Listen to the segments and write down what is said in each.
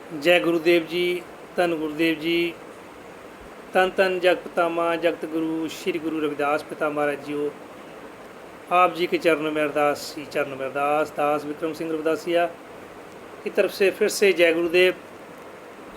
जय गुरुदेव जी, धन गुरुदेव जी, धन धन जगत पितामह जगत गुरु श्री गुरु रविदास पिता महाराज जीओ। आप जी के चरणों में अरदास, ही चरणों में अरदास। दास विक्रम सिंह रविदासिया की तरफ से फिर से जय गुरुदेव।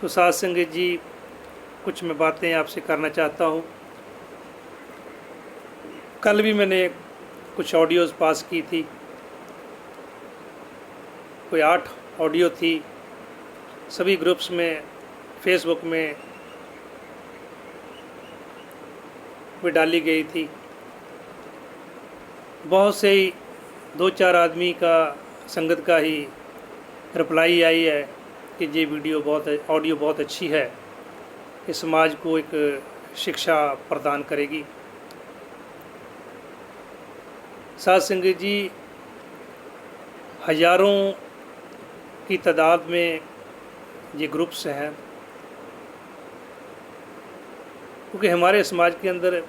तो साध संगत जी, कुछ मैं बातें आपसे करना चाहता हूँ। कल भी मैंने कुछ ऑडियोज़ पास की थी, कोई 8 ऑडियो थी, सभी ग्रुप्स में, फेसबुक में भी डाली गई थी। बहुत से ही 2-4 आदमी का संगत का ही रिप्लाई आई है कि ये ऑडियो बहुत अच्छी है, इस समाज को एक शिक्षा प्रदान करेगी। साध संगत जी, हजारों की तादाद में ये ग्रुप्स हैं, क्योंकि हमारे समाज के अंदर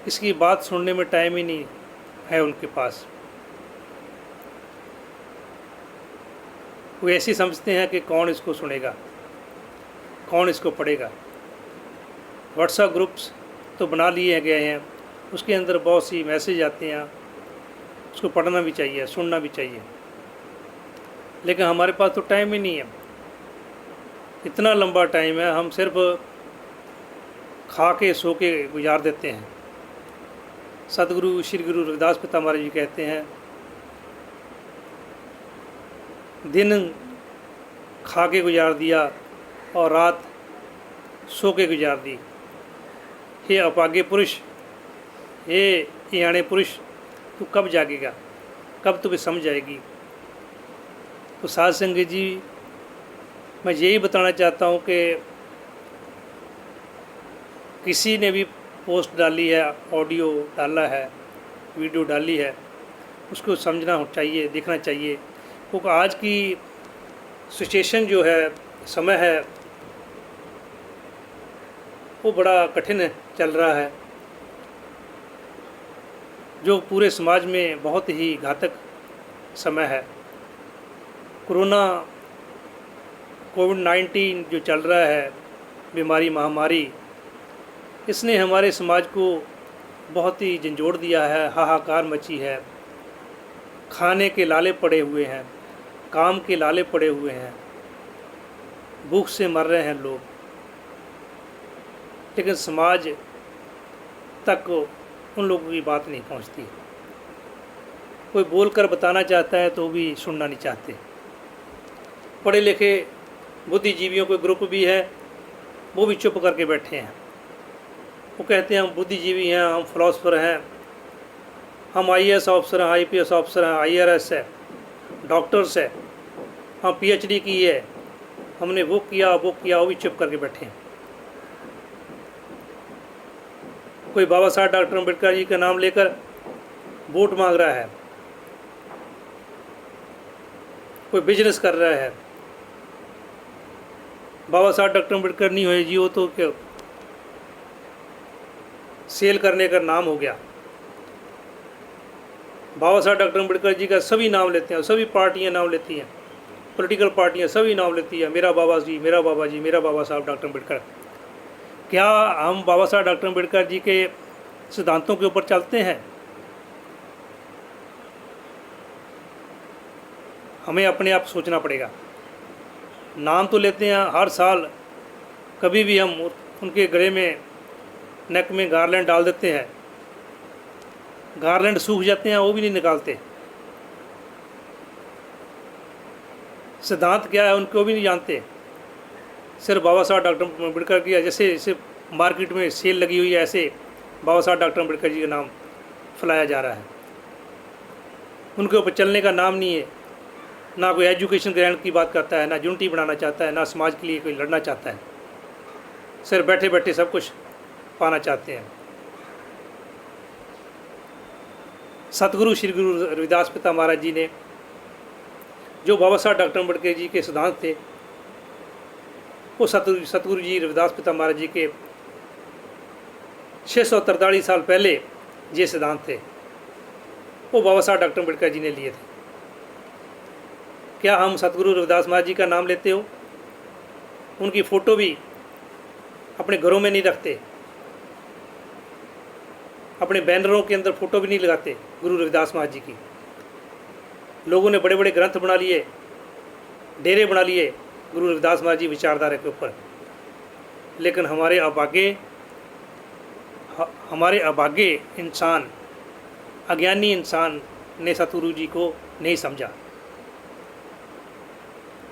इसकी बात सुनने में टाइम ही नहीं है उनके पास। वो ऐसी समझते हैं कि कौन इसको सुनेगा, कौन इसको पढ़ेगा। व्हाट्सएप ग्रुप्स तो बना लिए गए हैं, उसके अंदर बहुत सी मैसेज आते हैं, उसको पढ़ना भी चाहिए, सुनना भी चाहिए, लेकिन हमारे पास तो टाइम ही नहीं है। इतना लंबा टाइम है, हम सिर्फ खा के सो के गुजार देते हैं। सतगुरु श्री गुरु रविदास पिता महाराज जी कहते हैं, दिन खा के गुजार दिया और रात सो के गुजार दी। हे अपागे पुरुष, हे याने पुरुष, तू कब जागेगा, कब तुम्हें समझ आएगी। तो साध संगत जी, मैं यही बताना चाहता हूँ कि किसी ने भी पोस्ट डाली है, ऑडियो डाला है, वीडियो डाली है, उसको समझना चाहिए, देखना चाहिए। क्योंकि आज की सिचुएशन जो है, समय है, वो बड़ा कठिन चल रहा है, जो पूरे समाज में बहुत ही घातक समय है। कोविड-19 जो चल रहा है, बीमारी, महामारी, इसने हमारे समाज को बहुत ही झंझोड़ दिया है, हाहाकार मची है। खाने के लाले पड़े हुए हैं, काम के लाले पड़े हुए हैं, भूख से मर रहे हैं लोग, लेकिन समाज तक उन लोगों की बात नहीं पहुंचती। कोई बोलकर बताना चाहता है तो भी सुनना नहीं चाहते। पढ़े लिखे बुद्धिजीवियों के ग्रुप भी है, वो भी चुप करके बैठे हैं। वो कहते हैं हम बुद्धिजीवी हैं, हम फिलोसफर हैं, हम IAS ऑफिसर हैं, IPS ऑफिसर हैं, IRS है, डॉक्टर्स है, हम PhD की है, हमने वो किया, वो भी चुप करके बैठे हैं। कोई बाबा साहब डॉक्टर अम्बेडकर जी का नाम लेकर वोट मांग रहा है, कोई बिजनेस कर रहा है। बाबा साहब डॉक्टर अम्बेडकर नहीं हुए जी, वो तो क्या सेल करने का नाम हो गया। बाबा साहब डॉक्टर अम्बेडकर जी का सभी नाम लेते हैं, सभी पार्टियां नाम लेती हैं, पॉलिटिकल पार्टियां सभी नाम लेती हैं, मेरा बाबा जी, मेरा बाबा जी, मेरा बाबा साहब डॉक्टर अम्बेडकर। क्या हम बाबा साहब डॉक्टर अम्बेडकर जी के सिद्धांतों के ऊपर चलते हैं? हमें अपने आप सोचना पड़ेगा। नाम तो लेते हैं हर साल, कभी भी हम उनके गले में, नेक में गारलैंड डाल देते हैं, गारलैंड सूख जाते हैं, वो भी नहीं निकालते। सिद्धांत क्या है उनको भी नहीं जानते। सिर्फ बाबा साहब डॉक्टर अम्बेडकर की जैसे मार्केट में सेल लगी हुई है, ऐसे बाबा साहब डॉक्टर अम्बेडकर जी का नाम फैलाया जा रहा है। उनके ऊपर चलने का नाम नहीं है, ना कोई एजुकेशन ग्रहण की बात करता है, ना यूनिटी बनाना चाहता है, ना समाज के लिए कोई लड़ना चाहता है। सिर्फ बैठे बैठे सब कुछ पाना चाहते हैं। सतगुरु श्री गुरु रविदास पिता महाराज जी ने जो बाबा साहब डॉक्टर अम्बेडकर जी के सिद्धांत थे, वो सतगुरु जी रविदास पिता महाराज जी के 643 साल पहले ये सिद्धांत थे, वो बाबा साहब डॉक्टर अम्बेडकर जी ने लिए थे। क्या हम सतगुरु रविदास महाराज जी का नाम लेते हो? उनकी फ़ोटो भी अपने घरों में नहीं रखते, अपने बैनरों के अंदर फ़ोटो भी नहीं लगाते गुरु रविदास महाराज जी की। लोगों ने बड़े बड़े ग्रंथ बना लिए, डेरे बना लिए गुरु रविदास महाराज जी विचारधारा के ऊपर, लेकिन हमारे अभागे इंसान, अज्ञानी इंसान ने सतगुरु जी को नहीं समझा,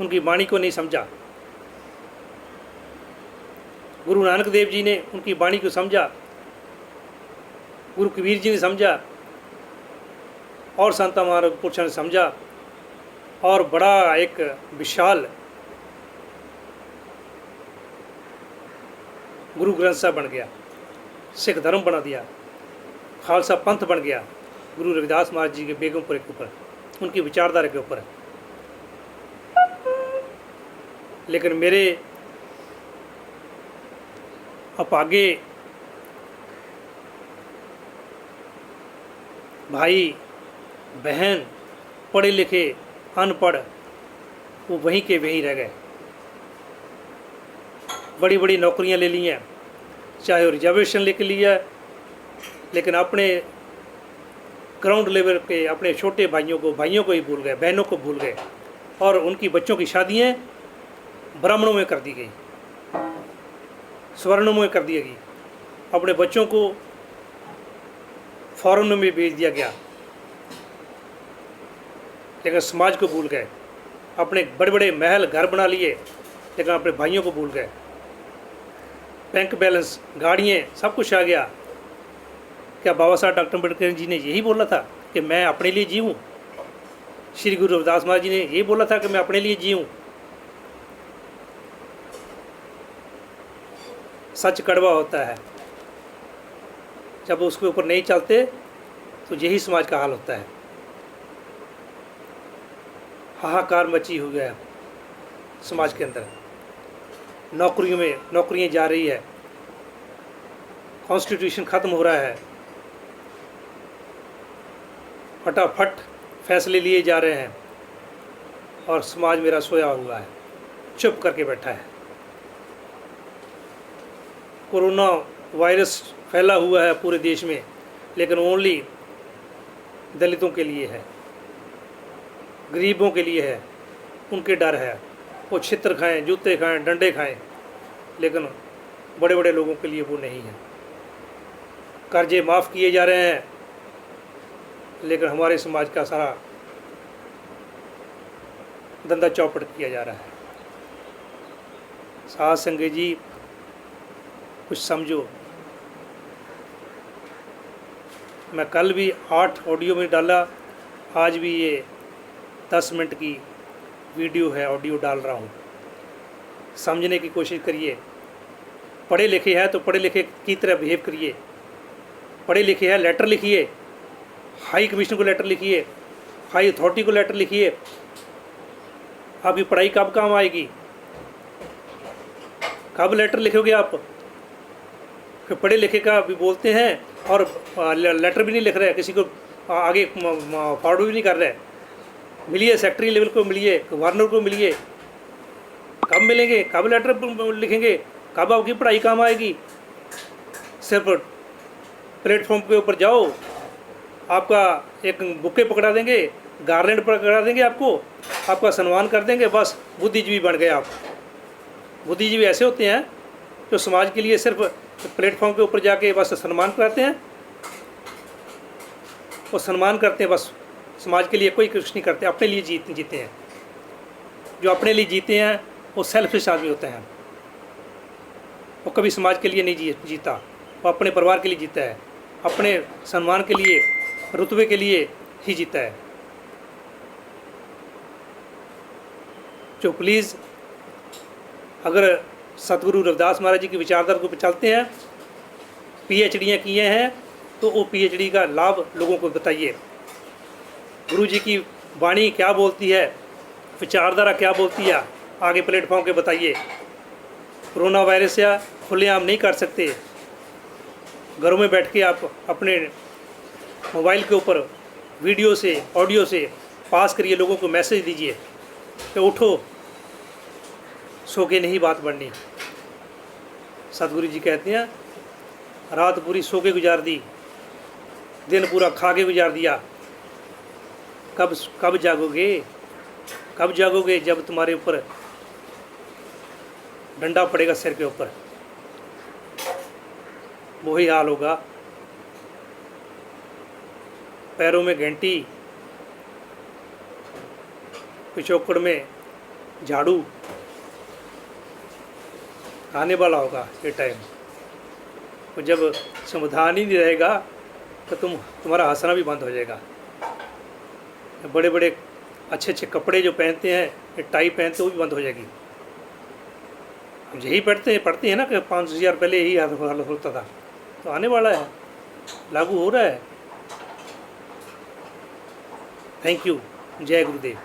उनकी वाणी को नहीं समझा। गुरु नानक देव जी ने उनकी वाणी को समझा, गुरु कबीर जी ने समझा, और संत महापुरुषों ने समझा, और बड़ा एक विशाल गुरु ग्रंथ साहब बन गया, सिख धर्म बना दिया, खालसा पंथ बन गया गुरु रविदास महाराज जी के बेगमपुरे के ऊपर, उनकी विचारधारा के ऊपर। लेकिन मेरे अपागे भाई बहन, पढ़े लिखे अनपढ़, वो वहीं के वहीं रह गए। बड़ी बड़ी नौकरियां ले ली हैं, चाहे वो रिजर्वेशन लेके लिया, लेकिन अपने ग्राउंड लेवल के अपने छोटे भाइयों को ही भूल गए, बहनों को भूल गए, और उनकी बच्चों की शादियाँ ब्राह्मणों में कर दी गई, स्वर्णों में कर दी गई, अपने बच्चों को फॉरेन में भेज दिया गया, लेकिन समाज को भूल गए। अपने बड़े बड़े महल घर बना लिए, लेकिन अपने भाइयों को भूल गए। बैंक बैलेंस, गाड़ियाँ, सब कुछ आ गया। क्या बाबा साहब डॉक्टर अम्बेडकर जी ने यही बोला था कि मैं अपने लिए जीऊँ? श्री गुरु रविदास महाराज जी ने यही बोला था कि मैं अपने लिए जीऊँ? सच कड़वा होता है, जब उसके ऊपर नहीं चलते तो यही समाज का हाल होता है। हाहाकार मची हो गया समाज के अंदर, नौकरियां जा रही है, कॉन्स्टिट्यूशन ख़त्म हो रहा है, फटाफट फैसले लिए जा रहे हैं, और समाज मेरा सोया हुआ है, चुप करके बैठा है। कोरोना वायरस फैला हुआ है पूरे देश में, लेकिन ओनली दलितों के लिए है, गरीबों के लिए है, उनके डर है, वो छित्र खाएं, जूते खाएं, डंडे खाएं, लेकिन बड़े बड़े लोगों के लिए वो नहीं है। कर्जे माफ़ किए जा रहे हैं, लेकिन हमारे समाज का सारा धंधा चौपट किया जा रहा है। साध संगत जी, कुछ समझो। मैं कल भी 8 ऑडियो में डाला, आज भी ये 10 मिनट की वीडियो है, ऑडियो डाल रहा हूँ। समझने की कोशिश करिए। पढ़े लिखे हैं तो पढ़े लिखे की तरह बिहेव करिए। पढ़े लिखे हैं, लेटर लिखिए, हाई कमीशन को लेटर लिखिए, हाई अथॉरिटी को लेटर लिखिए। आपकी पढ़ाई कब काम आएगी? कब लेटर लिखोगे आप? फिर पढ़े लिखे का भी बोलते हैं और लेटर भी नहीं लिख रहे, किसी को आगे फॉरवर्ड भी नहीं कर रहे। मिलिए, सेक्रेटरी लेवल को मिलिए, गवर्नर को मिलिए, कब मिलेंगे? कब लेटर लिखेंगे? कब आपकी पढ़ाई काम आएगी? सिर्फ प्लेटफॉर्म के ऊपर जाओ, आपका एक बुके पकड़ा देंगे, गार्लैंड पकड़ा देंगे, आपका सम्मान कर देंगे, बस बुद्धिजीवी बन गए आप। बुद्धिजीवी ऐसे होते हैं जो समाज के लिए सिर्फ प्लेटफॉर्म के ऊपर जाके बस सम्मान कराते हैं, वो सम्मान करते हैं, बस समाज के लिए कोई कुछ नहीं करते, अपने लिए जीते हैं। जो अपने लिए जीते हैं वो सेल्फिश आदमी होते हैं, वो कभी समाज के लिए नहीं जीता, वो अपने परिवार के लिए जीता है, अपने सम्मान के लिए, रुतबे के लिए ही जीता है। जो प्लीज़ अगर सतगुरु रविदास महाराज जी की विचारधारा को चलते हैं, पीएचडियाँ किए हैं, तो वो पीएचडी का लाभ लोगों को बताइए। गुरु जी की वाणी क्या बोलती है, विचारधारा क्या बोलती है, आगे प्लेटफॉर्म के बताइए। कोरोना वायरस या खुलेआम नहीं कर सकते, घरों में बैठ के आप अपने मोबाइल के ऊपर वीडियो से, ऑडियो से पास करिए, लोगों को मैसेज दीजिए कि उठो, सो के नहीं बात बढ़नी। सतगुरु जी कहते हैं रात पूरी सो के गुजार दी, दिन पूरा खा के गुजार दिया, कब जागोगे? कब जागोगे? जब तुम्हारे ऊपर डंडा पड़ेगा सिर के ऊपर, वही हाल होगा। पैरों में घंटी, पिछोकड़ में झाड़ू, आने वाला होगा ये टाइम। और जब समाधान ही नहीं रहेगा तो तुम्हारा हंसना भी बंद हो जाएगा। बड़े बड़े अच्छे अच्छे कपड़े जो पहनते हैं, टाई पहनते वो भी बंद हो जाएगी। हम यही पढ़ते हैं ना कि 5,000 पहले यही हाल होता था, तो आने वाला है, लागू हो रहा है। Thank you. जय गुरुदेव।